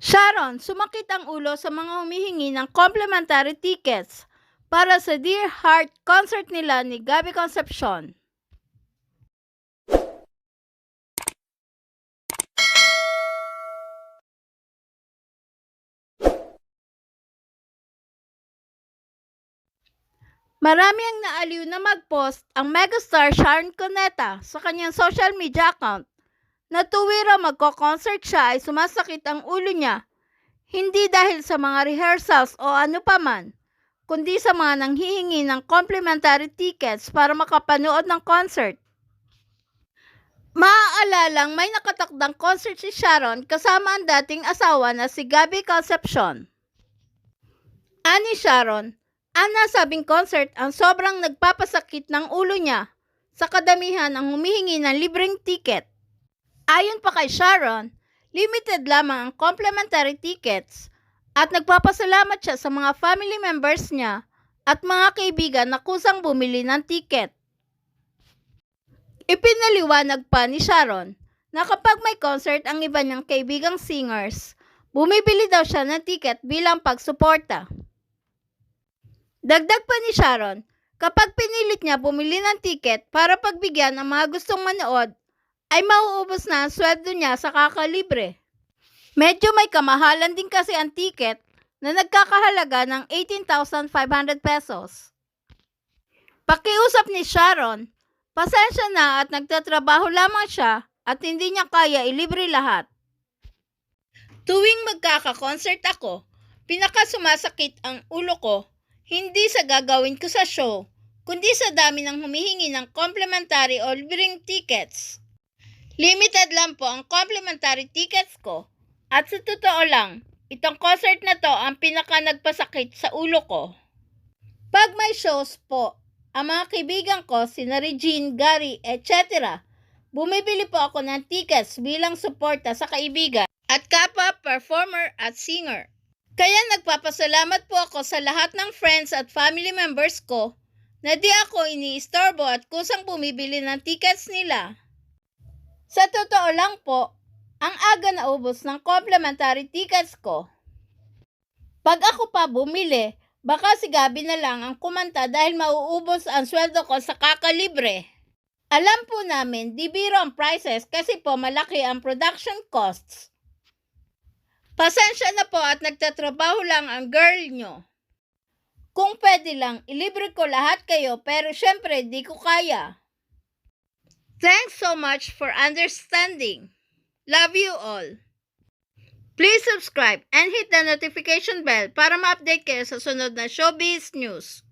Sharon, sumakit ang ulo sa mga humihingi ng complimentary tickets para sa Dear Heart concert nila ni Gabby Concepcion. Marami ang naaliw na mag-post ang megastar Sharon Cuneta sa kanyang social media account na tuwira magko-concert siya ay sumasakit ang ulo niya, hindi dahil sa mga rehearsals o ano paman, kundi sa mga nanghihingi ng complimentary tickets para makapanood ng concert. Maaalalang may nakatakdang concert si Sharon kasama ang dating asawa na si Gabby Concepcion. Ani Sharon, ang nasabing concert ang sobrang nagpapasakit ng ulo niya sa kadamihan ang humihingi ng libreng ticket. Ayon pa kay Sharon, limited lamang ang complimentary tickets at nagpapasalamat siya sa mga family members niya at mga kaibigan na kusang bumili ng ticket. Ipinaliwanag pa ni Sharon na kapag may concert ang iba niyang kaibigang singers, bumibili daw siya ng ticket bilang pagsuporta. Dagdag pa ni Sharon, kapag pinilit niya bumili ng ticket para pagbigyan ang mga gustong manood, ay mauubos na ang sweldo niya sa kakalibre. Medyo may kamahalan din kasi ang ticket na nagkakahalaga ng 18,500 pesos. Pakiusap ni Sharon, pasensya na at nagtatrabaho lamang siya at hindi niya kaya ilibre lahat. Tuwing magkaka-concert ako, pinakasumasakit ang ulo ko, hindi sa gagawin ko sa show, kundi sa dami ng humihingi ng complimentary o libreng tickets. Limited lang po ang complimentary tickets ko at sa totoo lang, itong concert na to ang pinaka nagpasakit sa ulo ko. Pag may shows po, ang mga kaibigan ko, sina Regine, Gary, etc., bumibili po ako ng tickets bilang suporta sa kaibigan at kapwa performer at singer. Kaya nagpapasalamat po ako sa lahat ng friends at family members ko na di ako iniistorbo at kusang bumibili ng tickets nila. Sa totoo lang po, ang aga na ubos ng complimentary tickets ko. Pag ako pa bumili, baka si Gabby na lang ang kumanta dahil mauubos ang sweldo ko sa kakalibre. Alam po namin, di biro ang prices kasi po malaki ang production costs. Pasensya na po at nagtatrabaho lang ang girl nyo. Kung pwede lang, ilibre ko lahat kayo pero syempre di ko kaya. Thanks so much for understanding. Love you all. Please subscribe and hit the notification bell para ma-update kayo sa sunod na showbiz news.